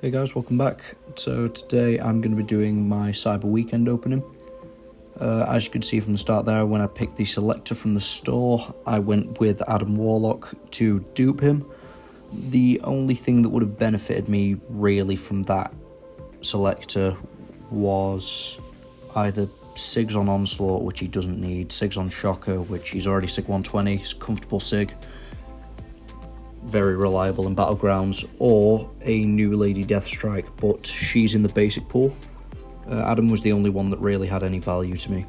Hey guys, welcome back. So today I'm going to be doing my Cyber Weekend opening. As you can see from the start there, when I picked the selector from the store, I went with Adam Warlock to dupe him. The only thing that would have benefited me really from that selector was either Sigs on Onslaught, which he doesn't need, Sigs on Shocker, which he's already Sig 120, he's comfortable Sig, very reliable in Battlegrounds, or a new Lady Deathstrike, but she's in the basic pool. Adam was the only one that really had any value to me.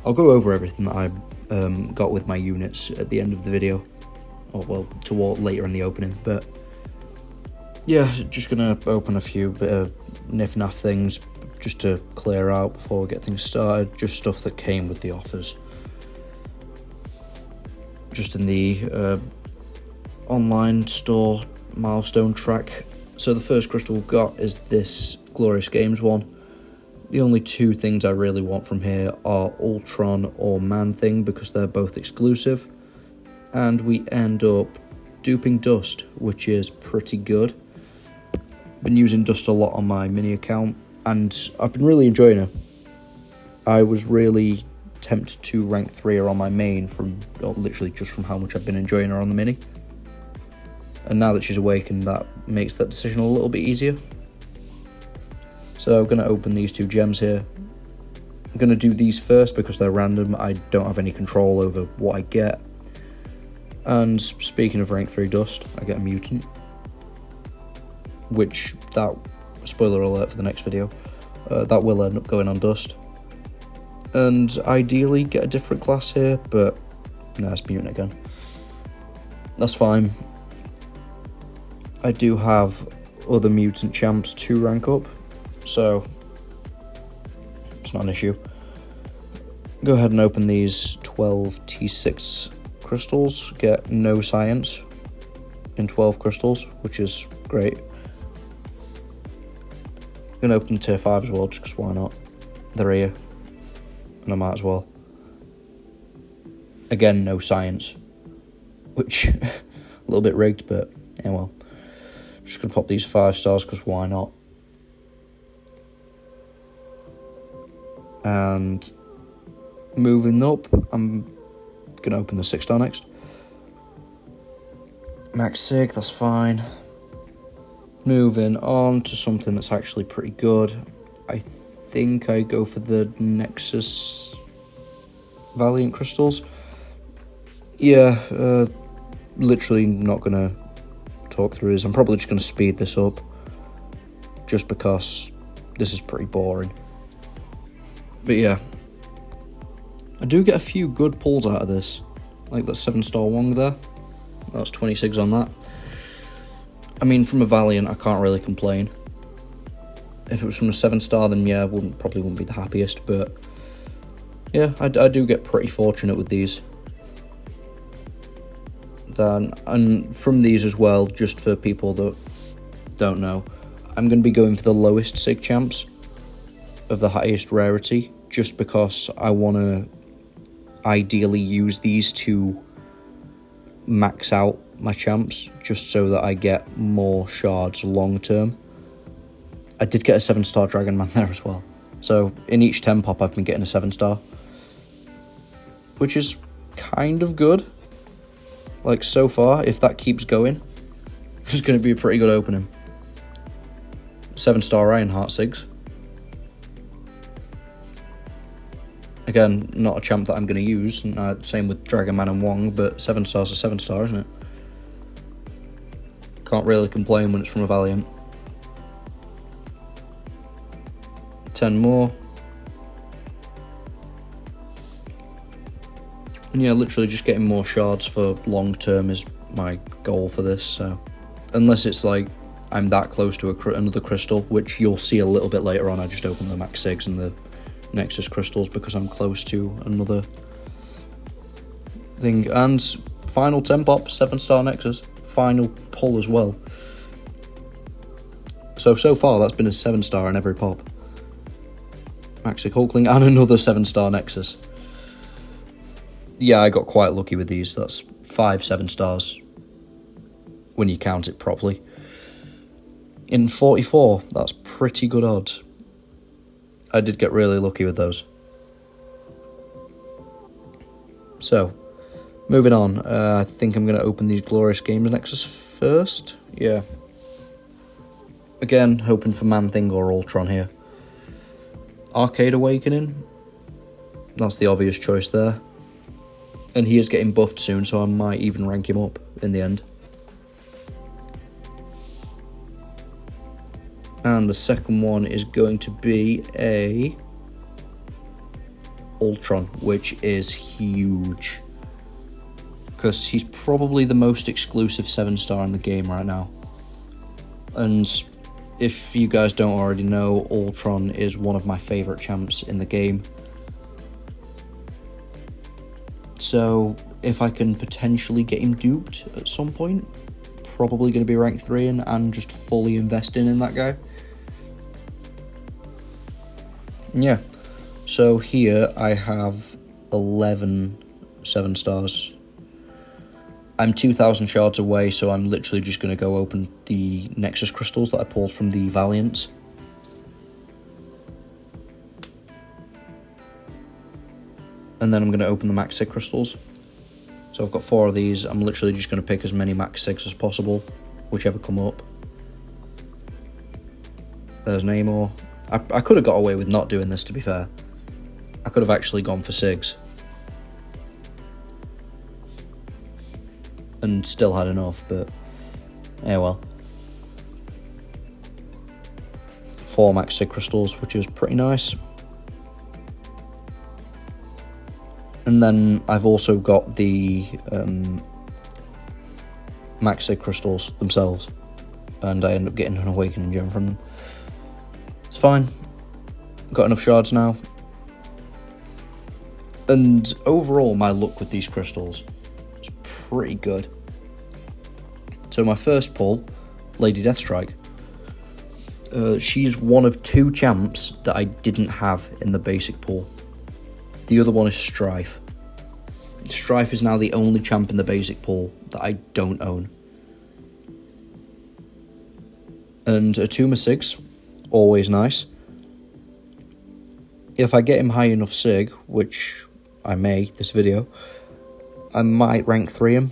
I'll go over everything that I got with my units at the end of the video, or well, toward later in the opening, but yeah, just gonna open a few bit of niff-naff things just to clear out before we get things started, just stuff that came with the offers. Just in the online store milestone track. So the first crystal we've got is this Glorious Games one. The only two things I really want from here are Ultron or Man-Thing because they're both exclusive, and we end up duping Dust, which is pretty good. Been using Dust a lot on my mini account and I've been really enjoying her. I was really tempted to rank 3 her on my main from literally just from how much I've been enjoying her on the mini. And now that she's awakened, that makes that decision a little bit easier. So I'm going to open these two gems here. I'm going to do these first because they're random. I don't have any control over what I get. And speaking of rank 3 Dust, I get a Mutant. Which, that, spoiler alert for the next video, that will end up going on Dust. And ideally get a different class here, but no, it's Mutant again. That's fine. I do have other mutant champs to rank up, so it's not an issue. Go ahead and open these 12 T6 crystals, get no science in 12 crystals, which is great. I'm going to open tier 5 as well, just because why not? They're here, and I might as well. Again, no science, which a little bit rigged, but yeah, well. Just going to pop these 5 stars because why not? And moving up, I'm going to open the 6-star next. Max Sig, that's fine. Moving on to something that's actually pretty good. I think I go for the Nexus Valiant crystals. Yeah, literally not going to talk through this. I'm probably just going to speed this up just because this is pretty boring. But yeah, I do get a few good pulls out of this, like that 7-star Wong there. That's 26 on that. I mean, from a Valiant, I can't really complain. If it was from a 7-star, then yeah, probably wouldn't be the happiest, but yeah, I do get pretty fortunate with these. And from these as well, just for people that don't know, I'm going to be going for the lowest Sig champs of the highest rarity, just because I want to ideally use these to max out my champs, just so that I get more shards long term. I did get a 7-star Dragon Man there as well, so in each 10 pop I've been getting a 7-star, which is kind of good. Like, so far, if that keeps going, it's going to be a pretty good opening. 7-star Ironheart Sigs. Again, not a champ that I'm going to use. Same with Dragon Man and Wong, but 7-star's a 7-star, isn't it? Can't really complain when it's from a Valiant. 10 more. And yeah, literally just getting more shards for long term is my goal for this. So, unless it's like I'm that close to another crystal, which you'll see a little bit later on. I just opened the Max Sigs and the Nexus crystals because I'm close to another thing. And final 10 pop, 7-star Nexus, final pull as well. So far that's been a 7-star in every pop. Maxi Hulkling and another 7-star Nexus. Yeah, I got quite lucky with these. That's 5 7-stars when you count it properly. in 44. That's pretty good odds. I did get really lucky with those. So, moving on. I think I'm going to open these Glorious Games Nexus first. Yeah. Again, hoping for Man-Thing or Ultron here. Arcade Awakening. That's the obvious choice there. And he is getting buffed soon, so I might even rank him up in the end. And the second one is going to be a Ultron, which is huge. Because he's probably the most exclusive 7-star in the game right now. And if you guys don't already know, Ultron is one of my favourite champs in the game. So if I can potentially get him duped at some point, probably going to be rank 3 and just fully investing in that guy. Yeah, so here I have 11 7-stars. I'm 2,000 shards away, so I'm literally just going to go open the Nexus crystals that I pulled from the Valiants. And then I'm going to open the Max Sig crystals. So I've got 4 of these. I'm literally just going to pick as many Max Sigs as possible, whichever come up. There's Namor. I could have got away with not doing this, to be fair. I could have actually gone for Sigs. And still had enough, but yeah, well. 4 Max Sig crystals, which is pretty nice. And then I've also got the Max Sig crystals themselves. And I end up getting an Awakening gem from them. It's fine. Got enough shards now. And overall, my luck with these crystals is pretty good. So my first pull, Lady Deathstrike. She's one of 2 champs that I didn't have in the basic pool. The other one is Strife. Strife is now the only champ in the basic pool that I don't own. And Atuma Sigs, always nice. If I get him high enough Sig, which I may this video, I might rank 3 him,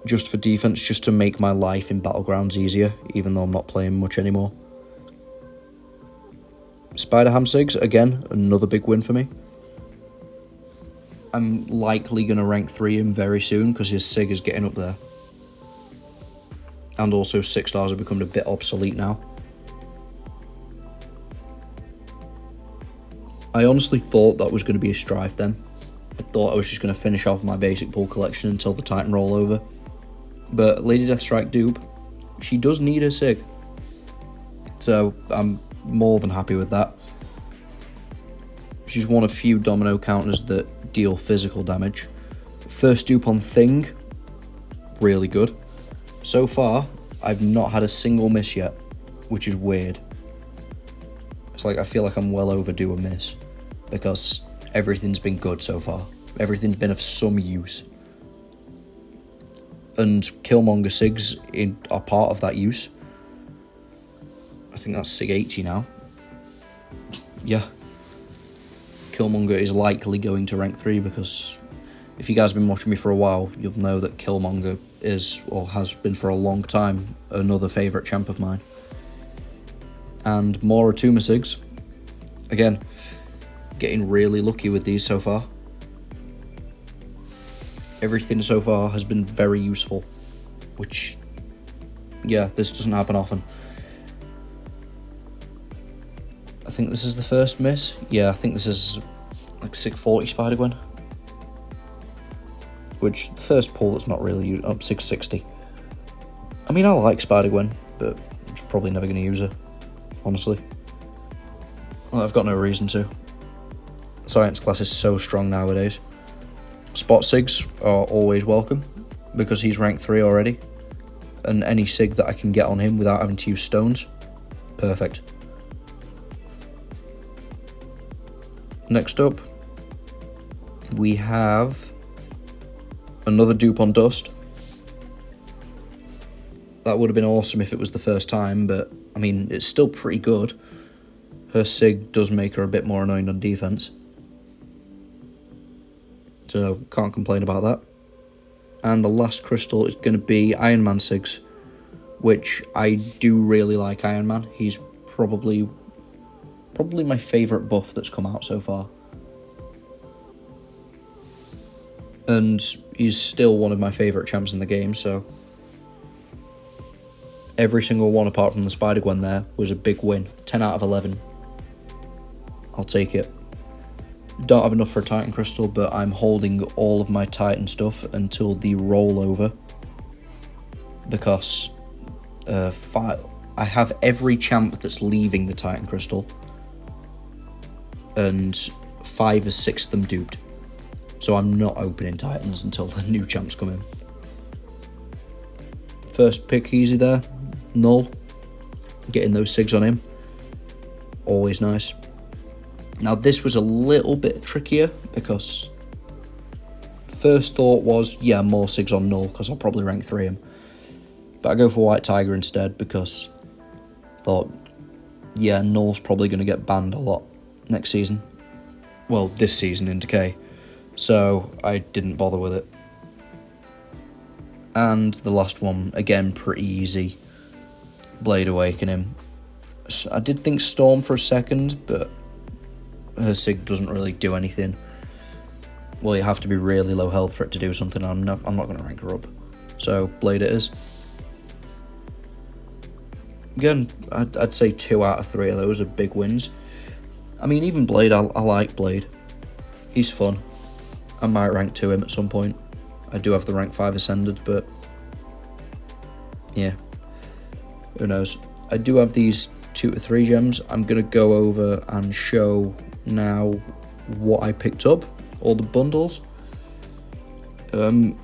just for defense, just to make my life in Battlegrounds easier, even though I'm not playing much anymore. Spider-Ham Sigs, again, another big win for me. I'm likely going to rank 3 him very soon, because his Sig is getting up there. And also 6 stars have become a bit obsolete now. I honestly thought that was going to be a Strife then. I thought I was just going to finish off my basic pool collection until the Titan rollover. But Lady Deathstrike dupe, she does need her Sig. So I'm more than happy with that. She's one of few domino counters that deal physical damage. First dupe on Thing, really good. So far, I've not had a single miss yet, which is weird. It's like I feel like I'm well overdue a miss, because everything's been good so far. Everything's been of some use. And Killmonger Sigs are part of that use. I think that's Sig 80 now. Yeah. Killmonger is likely going to rank 3, because if you guys have been watching me for a while, you'll know that Killmonger is, or has been for a long time, another favourite champ of mine. And more Atuma Sigs. Again, getting really lucky with these so far. Everything so far has been very useful, which, yeah, this doesn't happen often. I think this is the first miss. Yeah, I think this is like Sig 40 Spider-Gwen. Which, the first pull that's not really used, up 660. I mean, I like Spider-Gwen, but I'm just probably never going to use her, honestly. Well, I've got no reason to. Science class is so strong nowadays. Spot Sigs are always welcome, because he's rank 3 already. And any Sig that I can get on him without having to use stones, perfect. Next up, we have another dupe on Dust. That would have been awesome if it was the first time, but, I mean, it's still pretty good. Her Sig does make her a bit more annoying on defense. So, can't complain about that. And the last crystal is going to be Iron Man Sigs, which I do really like Iron Man. He's probably my favourite buff that's come out so far. And he's still one of my favourite champs in the game, so every single one apart from the Spider-Gwen there was a big win. 10 out of 11. I'll take it. Don't have enough for a Titan Crystal, but I'm holding all of my Titan stuff until the rollover. Because I have every champ that's leaving the Titan Crystal. And 5 or 6 of them duped. So I'm not opening Titans until the new champs come in. First pick easy there. Null. Getting those Sigs on him. Always nice. Now this was a little bit trickier because first thought was, yeah, more Sigs on Null because I'll probably rank 3 him. But I go for White Tiger instead because I thought, yeah, Null's probably going to get banned a lot next season. Well, this season in Decay. So I didn't bother with it. And the last one, again, pretty easy. Blade Awakening. I did think Storm for a second, but her Sig doesn't really do anything. Well, you have to be really low health for it to do something. I'm not going to rank her up. So, Blade it is. Again, I'd say 2 out of 3 of those are big wins. I mean, even Blade, I like Blade. He's fun. I might rank 2 him at some point. I do have the rank 5 Ascended, but yeah, who knows. I do have these 2 to 3 gems. I'm going to go over and show now what I picked up, all the bundles. Other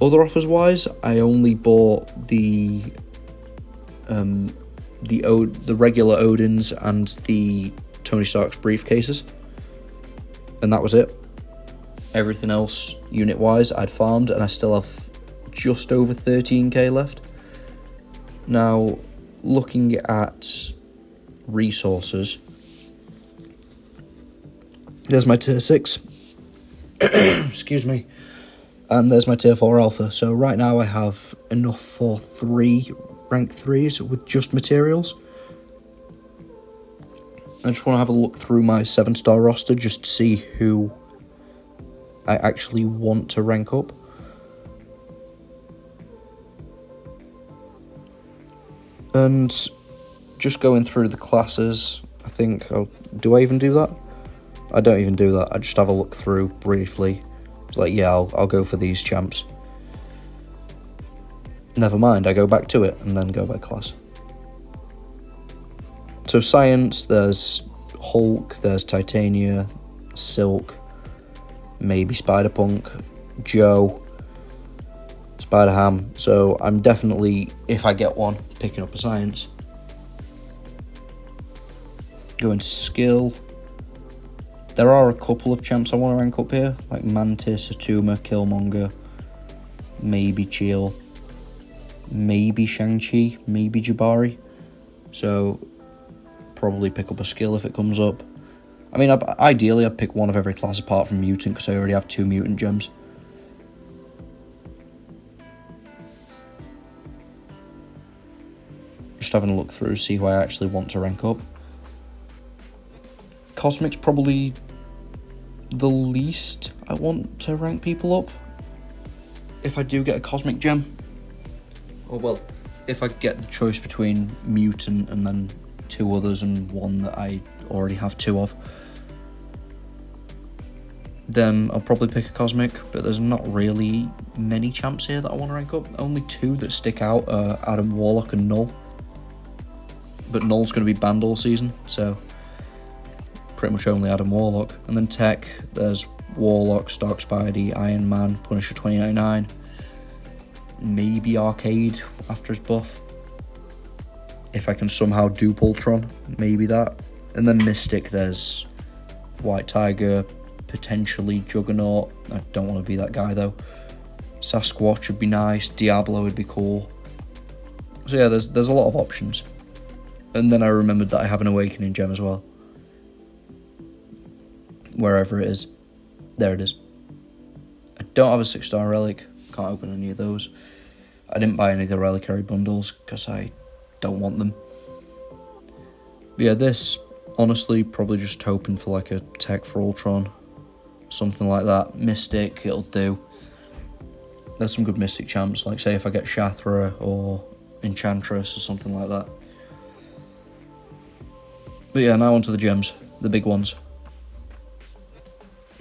offers wise, I only bought the regular Odins and the Tony Stark's briefcases, and that was it. Everything else unit wise I'd farmed, and I still have just over 13k left. Now looking at resources, there's my tier 6 excuse me, and there's my tier 4 alpha. So right now I have enough for 3 rank 3s with just materials. I just want to have a look through my 7-star roster just to see who I actually want to rank up. And just going through the classes, I think, do I even do that? I don't even do that. I just have a look through briefly. It's like, yeah, I'll go for these champs. Never mind, I go back to it and then go by class. So science, there's Hulk, there's Titania, Silk, maybe Spider-Punk, Joe, Spider-Ham. So I'm definitely, if I get one, picking up a science. Going to skill. There are a couple of champs I want to rank up here, like Mantis, Atuma, Killmonger, maybe Chill, maybe Shang-Chi, maybe Jabari. So probably pick up a skill if it comes up. I mean, ideally I'd pick one of every class apart from Mutant because I already have 2 Mutant gems. Just having a look through, see who I actually want to rank up. Cosmic's probably the least I want to rank people up. If I do get a Cosmic gem, or well, if I get the choice between Mutant and then 2 others and one that I already have 2 of, then I'll probably pick a Cosmic, but there's not really many champs here that I want to rank up. Only 2 that stick out are Adam Warlock and Null. But Null's going to be banned all season, so pretty much only Adam Warlock. And then tech, there's Warlock, Stark Spidey, Iron Man, Punisher 2099, maybe Arcade after his buff. If I can somehow dupe Ultron, maybe that. And then Mystic, there's White Tiger, potentially Juggernaut. I don't want to be that guy though. Sasquatch would be nice, Diablo would be cool. So yeah, there's a lot of options. And then I remembered that I have an Awakening gem as well. Wherever it is. There it is. I don't have a 6-star relic. Can't open any of those. I didn't buy any of the reliquary bundles because I don't want them. But yeah, this, honestly, probably just hoping for like a tech for Ultron. Something like that. Mystic, it'll do. There's some good Mystic champs, like say if I get Shathra or Enchantress or something like that. But yeah, now onto the gems, the big ones.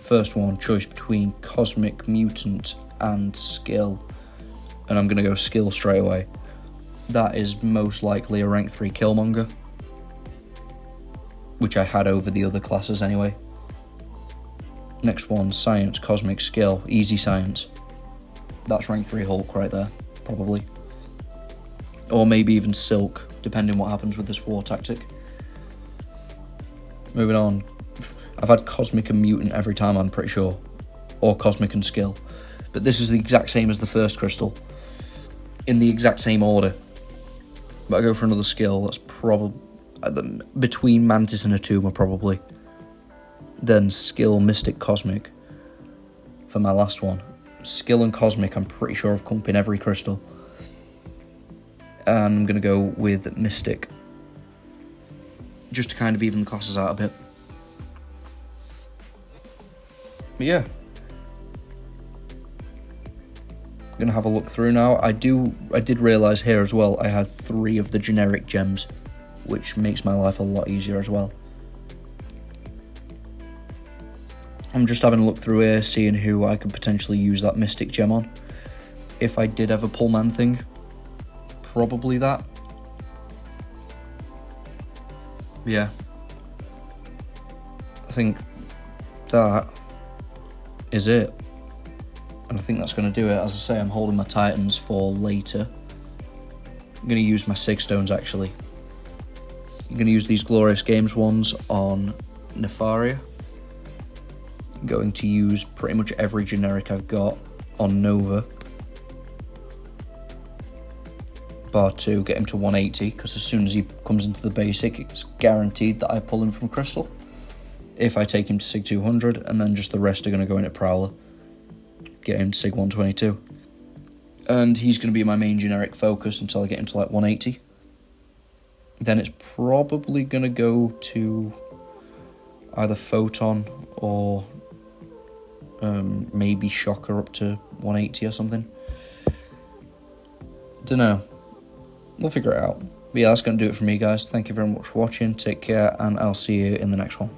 First one, choice between Cosmic Mutant and Skill. And I'm going to go Skill straight away. That is most likely a rank 3 Killmonger, which I had over the other classes anyway. Next one, Science, Cosmic, Skill, easy Science. That's rank 3 Hulk right there, probably. Or maybe even Silk, depending what happens with this war tactic. Moving on. I've had Cosmic and Mutant every time, I'm pretty sure. Or Cosmic and Skill. But this is the exact same as the first crystal. In the exact same order. But I go for another Skill, that's probably... between Mantis and Atuma, probably. Then Skill, Mystic, Cosmic. For my last one. Skill and Cosmic, I'm pretty sure have come up in every crystal. And I'm going to go with Mystic. Just to kind of even the classes out a bit. But yeah. I'm going to have a look through now. I did realise here as well, I had 3 of the generic gems, which makes my life a lot easier as well. I'm just having a look through here, seeing who I could potentially use that Mystic gem on. If I did ever pull Man Thing, probably that. Yeah. I think that is it. And I think that's going to do it. As I say, I'm holding my Titans for later. I'm going to use my Sig Stones actually. I'm going to use these Glorious Games ones on Nefaria. I'm going to use pretty much every generic I've got on Nova. Bar 2, get him to 180, because as soon as he comes into the basic, it's guaranteed that I pull him from Crystal. If I take him to Sig 200, and then just the rest are going to go in at Prowler. Get him to Sig 122. And he's going to be my main generic focus until I get him to like 180. Then it's probably going to go to either Photon or maybe Shocker up to 180 or something. Dunno. We'll figure it out. But yeah, that's going to do it for me, guys. Thank you very much for watching. Take care, and I'll see you in the next one.